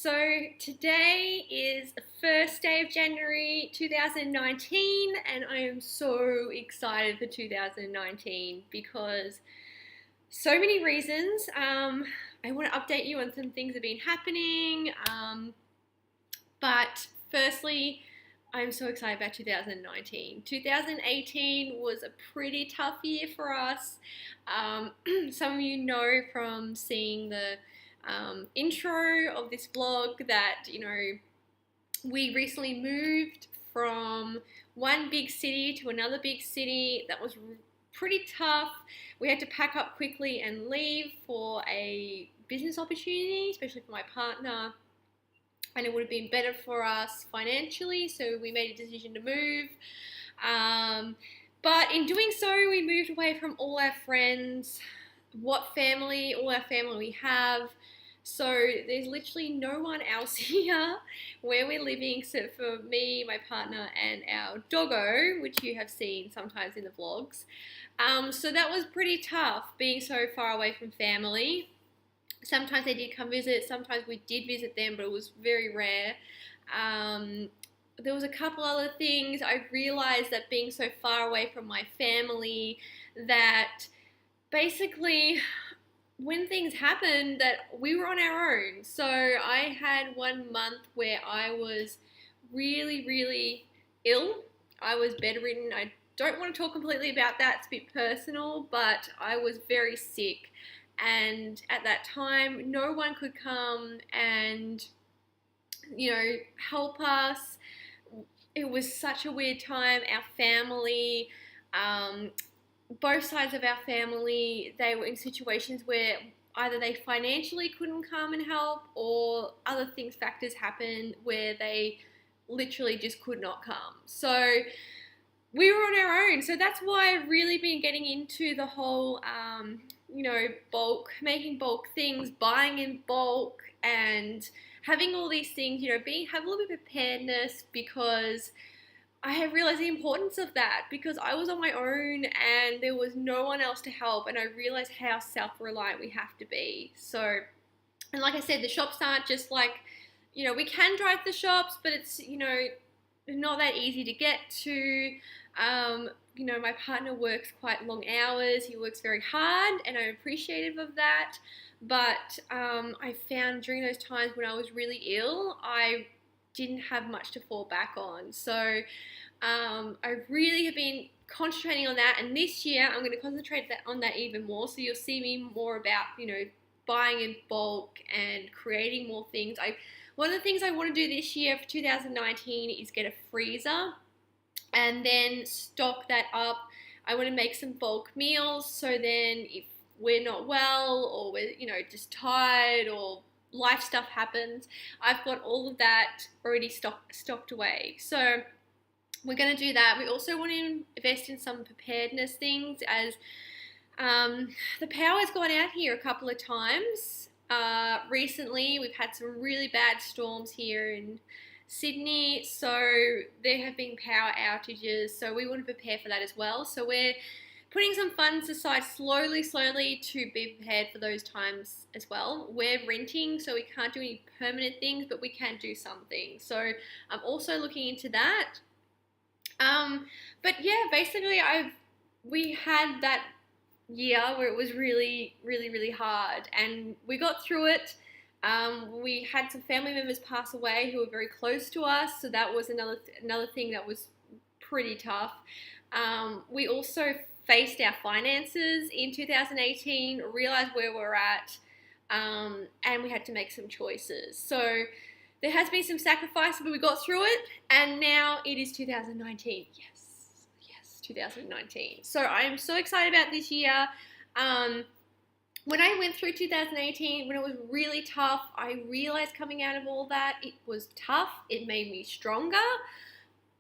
So today is the first day of January 2019, and I am so excited for 2019 because so many reasons. I want to update you on some things that have been happening, but firstly, I'm so excited about 2019. 2018 was a pretty tough year for us. Some of you know from seeing the intro of this vlog that, we recently moved from one big city to another big city. That was pretty tough. We had to pack up quickly and leave for a business opportunity, especially for my partner, and it would have been better for us financially, so we made a decision to move. But in doing so, we moved away from all our friends, all our family we have. So there's literally no one else here where we're living except for me, my partner, and our doggo, which you have seen sometimes in the vlogs. So that was pretty tough, being so far away from family. Sometimes they did come visit, sometimes we did visit them, but it was very rare. There was a couple other things. I realized that being so far away from my family, that basically when things happened, that we were on our own. So I had 1 month where I was really, really ill. I was bedridden. I don't want to talk completely about that, it's a bit personal, but I was very sick. And at that time, no one could come and, help us. It was such a weird time. Our family, both sides of our family, they were in situations where either they financially couldn't come and help, or other factors happened where they literally just could not come. So we were on our own. So that's why I've really been getting into the whole, making bulk things, buying in bulk, and having all these things, have a little bit of preparedness, because I have realized the importance of that, because I was on my own and there was no one else to help, and I realized how self-reliant we have to be. So, and like I said, the shops aren't just like, we can drive the shops, but it's, not that easy to get to. My partner works quite long hours. He works very hard, and I'm appreciative of that. But I found during those times when I was really ill, I didn't have much to fall back on. So I really have been concentrating on that, and this year I'm going to concentrate on that even more. So you'll see me more about, buying in bulk and creating more things. One of the things I want to do this year for 2019 is get a freezer and then stock that up. I want to make some bulk meals, so then if we're not well, or we're, just tired, or life stuff happens, I've got all of that already stocked away. So we're going to do that. We also want to invest in some preparedness things, as the power's gone out here a couple of times. Recently, we've had some really bad storms here in Sydney, so there have been power outages, so we want to prepare for that as well. So we're putting some funds aside slowly to be prepared for those times as well. We're renting, so we can't do any permanent things, but we can do some things. So I'm also looking into that. But yeah, basically we had that year where it was really, really, really hard, and we got through it. We had some family members pass away who were very close to us, so that was another thing that was pretty tough. We also faced our finances in 2018, realized where we're at, and we had to make some choices. So there has been some sacrifice, but we got through it, and now it is 2019. Yes, 2019. So I am so excited about this year. When I went through 2018, when it was really tough, I realized coming out of all that, it was tough. It made me stronger.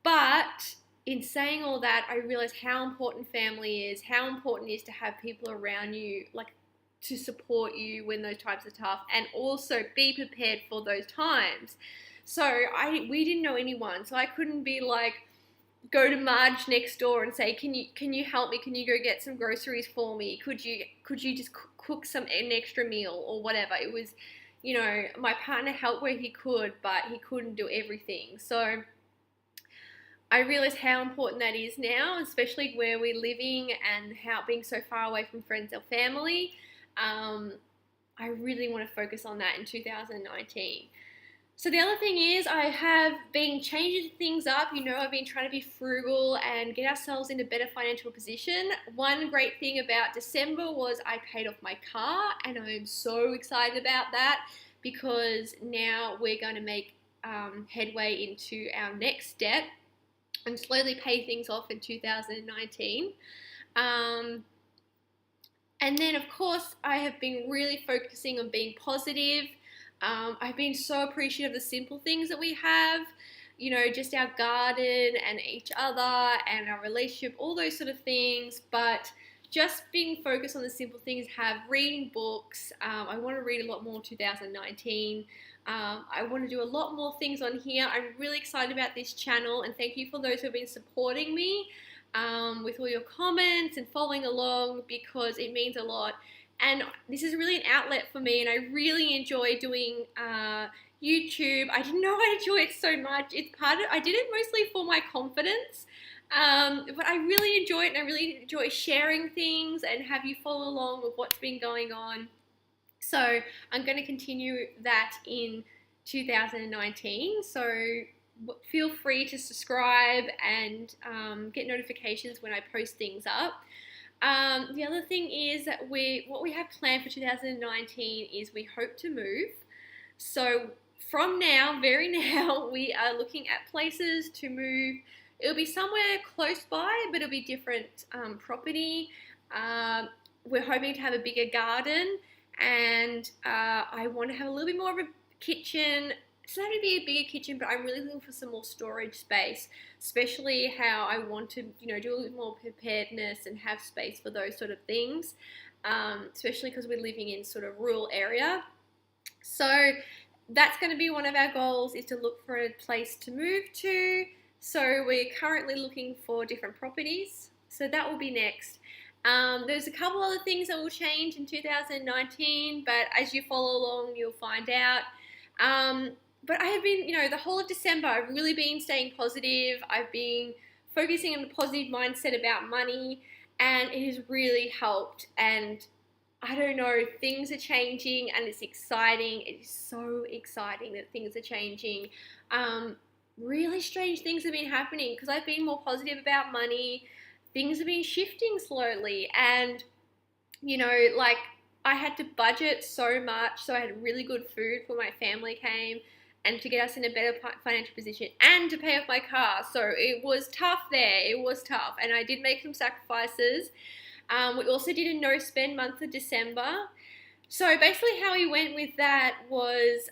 But in saying all that, I realized how important family is, how important it is to have people around you, like, to support you when those times are tough, and also be prepared for those times. So we didn't know anyone, so I couldn't be like, go to Marge next door and say, can you help me? Can you go get some groceries for me? Could you just cook an extra meal or whatever? It was you know, my partner helped where he could, but he couldn't do everything. So I realize how important that is now, especially where we're living and how being so far away from friends or family. I really want to focus on that in 2019. So the other thing is I have been changing things up. You know, I've been trying to be frugal and get ourselves in a better financial position. One great thing about December was I paid off my car, and I'm so excited about that because now we're going to make headway into our next step and slowly pay things off in 2019. And then, of course, I have been really focusing on being positive. I've been so appreciative of the simple things that we have, you know, just our garden and each other and our relationship, all those sort of things. But just being focused on the simple things, reading books. I want to read a lot more in 2019. I want to do a lot more things on here. I'm really excited about this channel, and thank you for those who have been supporting me with all your comments and following along, because it means a lot. And this is really an outlet for me, and I really enjoy doing YouTube. I didn't know I enjoy it so much. I did it mostly for my confidence, but I really enjoy it, and I really enjoy sharing things and have you follow along with what's been going on. So I'm going to continue that in 2019. So feel free to subscribe and get notifications when I post things up. The other thing is that what we have planned for 2019 is we hope to move. So from now, very now, we are looking at places to move. It'll be somewhere close by, but it'll be different property. We're hoping to have a bigger garden, and I want to have a little bit more of a kitchen. It's not going to be a bigger kitchen, but I'm really looking for some more storage space, especially how I want to, you know, do a little bit more preparedness and have space for those sort of things, especially because we're living in sort of rural area. So that's going to be one of our goals, is to look for a place to move to. So we're currently looking for different properties. So that will be next. There's a couple other things that will change in 2019, but as you follow along, you'll find out. But I have been, you know, the whole of December, I've really been staying positive. I've been focusing on a positive mindset about money, and it has really helped. And I don't know, things are changing, and it's exciting. It is so exciting that things are changing. Really strange things have been happening because I've been more positive about money. Things have been shifting slowly, and, you know, like, I had to budget so much, so I had really good food for my family came, and to get us in a better financial position, and to pay off my car. So it was tough there. It was tough, and I did make some sacrifices. We also did a no-spend month of December. So basically how we went with that was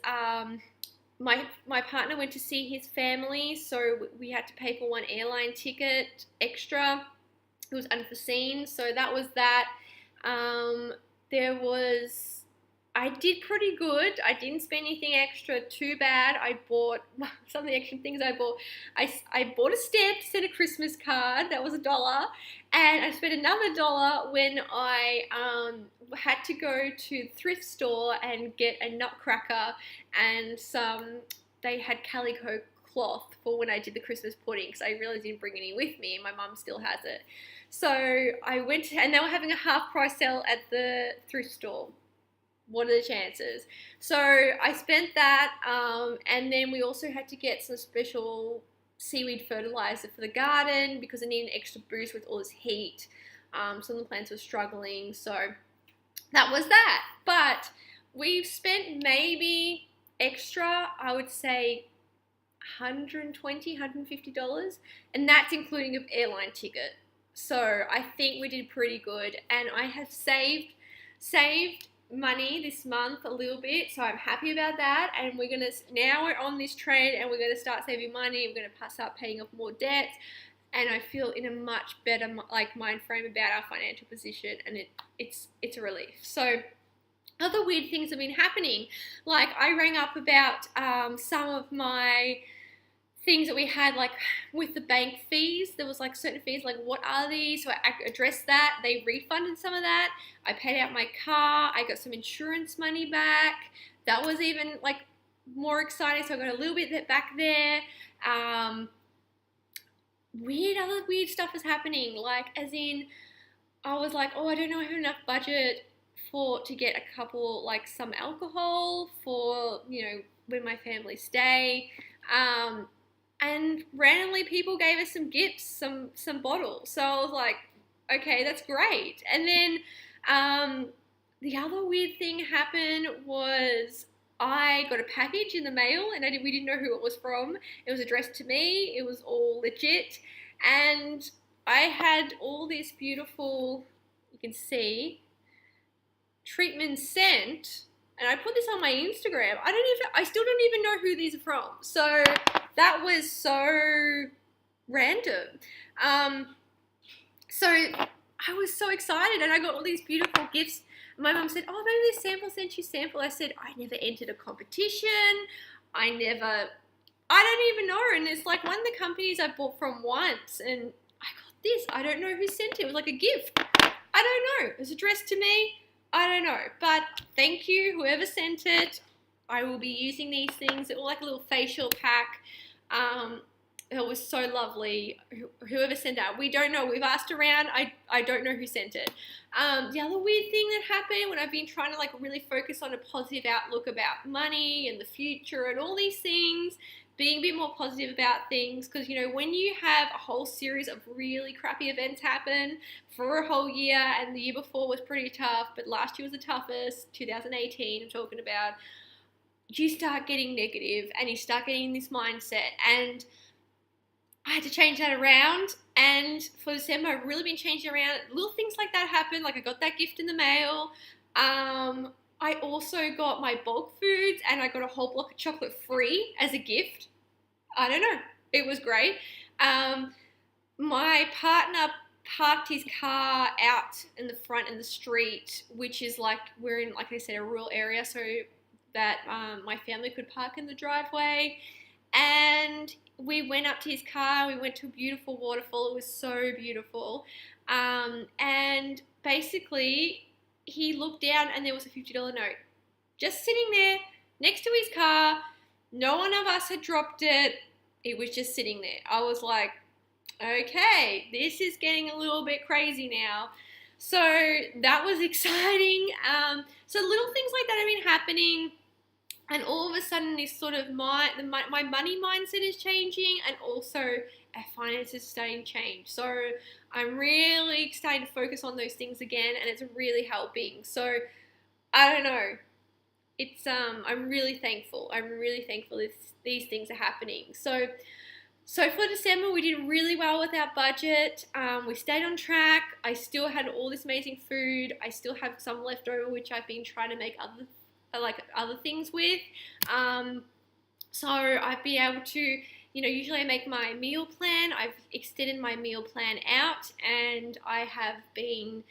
my partner went to see his family, so we had to pay for one airline ticket extra. It was unforeseen, so that was that. I did pretty good. I didn't spend anything extra too bad. I bought some of the extra things I bought. I bought a stamp to send a Christmas card. That was $1. And I spent another $1 when I had to go to the thrift store and get a nutcracker and they had calico cloth for when I did the Christmas pudding, because I realized I didn't bring any with me and my mum still has it. So I went, and they were having a half price sale at the thrift store. What are the chances? So I spent that, and then we also had to get some special seaweed fertilizer for the garden because I needed an extra boost with all this heat. Some of the plants were struggling, so that was that. But we've spent maybe extra, I would say $120, $150, and that's including an airline ticket. So I think we did pretty good, and I have saved money this month a little bit, so I'm happy about that. And now we're on this trend, and we're gonna start saving money. We're gonna start paying off more debts, and I feel in a much better mind frame about our financial position, and it's a relief. So other weird things have been happening, like I rang up about some of my things that we had, like with the bank fees. There was like certain fees, like what are these? So I addressed that. They refunded some of that. I paid out my car. I got some insurance money back. that was even like more exciting. So I got a little bit back there. Other weird stuff is happening. Like, as in, I was like, oh, I don't know, I have enough budget to get a couple, like some alcohol for, when my family stay. And randomly people gave us some gifts, some bottles. So I was like, okay, that's great. And then the other weird thing happened was I got a package in the mail, and we didn't know who it was from. It was addressed to me. It was all legit. And I had all this beautiful, you can see, treatment scent. And I put this on my Instagram. I still don't even know who these are from. So that was so random. So I was so excited, and I got all these beautiful gifts. My mum said, oh, maybe this sample sent you sample. I said, I never entered a competition. I don't even know. And it's like one of the companies I bought from once, and I got this. I don't know who sent it. It was like a gift. I don't know. It was addressed to me. I don't know. But thank you, whoever sent it. I will be using these things. It was like a little facial pack. It was so lovely. Whoever sent that, we don't know. We've asked around. I don't know who sent it. The other weird thing that happened when I've been trying to like really focus on a positive outlook about money and the future and all these things, being a bit more positive about things, because when you have a whole series of really crappy events happen for a whole year, and the year before was pretty tough, but last year was the toughest, 2018 I'm talking about, you start getting negative and you start getting this mindset. And I had to change that around, and for December I've really been changing around. Little things like that happen, like I got that gift in the mail. I also got my bulk foods, and I got a whole block of chocolate free as a gift. I don't know. It was great. My partner parked his car out in the front in the street, which is like, we're in, like I said, a rural area, so that my family could park in the driveway. And we went up to his car. We went to a beautiful waterfall. It was so beautiful. And basically, he looked down and there was a $50 note just sitting there next to his car. No one of us had dropped it. It was just sitting there. I was like, okay, this is getting a little bit crazy now. So that was exciting. So little things like that have been happening. And all of a sudden, this sort of my money mindset is changing, and also our finances are starting to change. So I'm really starting to focus on those things again, and it's really helping. So I don't know. It's I'm really thankful. I'm really thankful these things are happening. So for December, we did really well with our budget. We stayed on track. I still had all this amazing food. I still have some left over, which I've been trying to make other things with. So I've been able to, usually I make my meal plan. I've extended my meal plan out, and I have been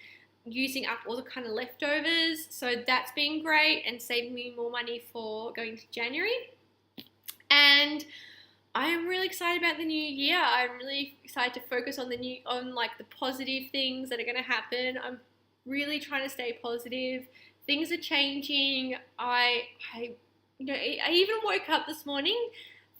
using up all the kind of leftovers. So that's been great and saving me more money for going to January. And I am really excited about the new year. I'm really excited to focus on the positive things that are going to happen. I'm really trying to stay positive. Things are changing. I even woke up this morning,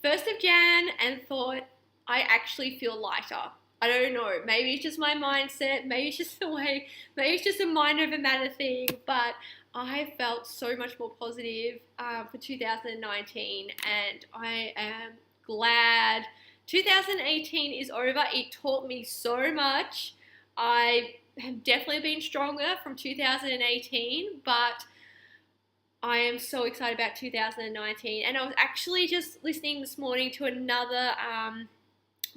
1st of Jan, and thought, I actually feel lighter. I don't know. Maybe it's just my mindset. Maybe it's just the way. Maybe it's just a mind over matter thing. But I felt so much more positive for 2019, and I am glad 2018 is over. It taught me so much. I have definitely been stronger from 2018, but I am so excited about 2019. And I was actually just listening this morning to another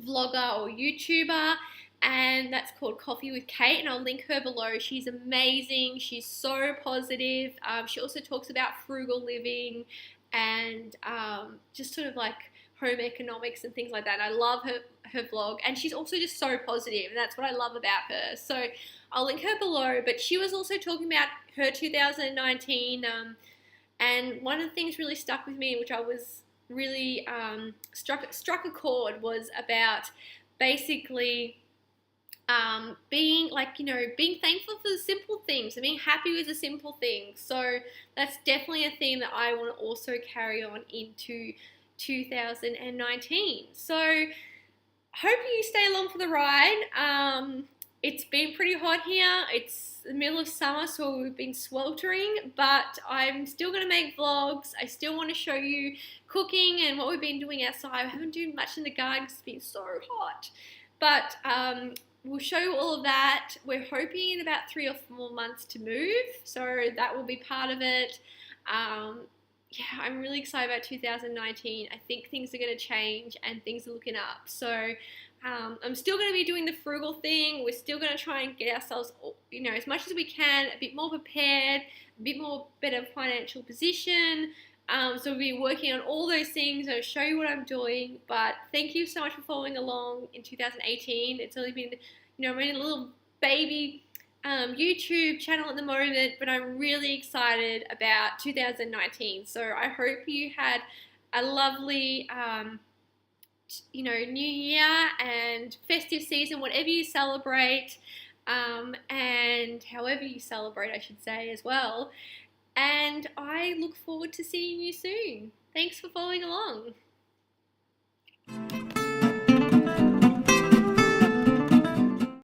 vlogger or YouTuber, and that's called Coffee with Kate, and I'll link her below. She's amazing. She's so positive. She also talks about frugal living and just sort of like home economics and things like that. And I love her vlog, and she's also just so positive, and that's what I love about her. So I'll link her below. But she was also talking about her 2019, and one of the things really stuck with me, which I was really struck a chord, was about basically being like, being thankful for the simple things and being happy with the simple things. So that's definitely a theme that I want to also carry on into 2019. So hope you stay along for the ride. It's been pretty hot here. It's the middle of summer, so we've been sweltering, but I'm still going to make vlogs. I still want to show you cooking and what we've been doing outside. I haven't done much in the garden because it's been so hot. But we'll show you all of that. We're hoping in about 3 or 4 months to move, so that will be part of it. Yeah, I'm really excited about 2019. I think things are going to change and things are looking up. So I'm still going to be doing the frugal thing. We're still going to try and get ourselves, as much as we can, a bit more prepared, a bit more better financial position. So we'll be working on all those things. I'll show you what I'm doing. But thank you so much for following along in 2018. It's only been, I'm in a little baby YouTube channel at the moment, but I'm really excited about 2019. So I hope you had a lovely, New Year and festive season, whatever you celebrate, and however you celebrate, I should say, as well. And I look forward to seeing you soon. Thanks for following along.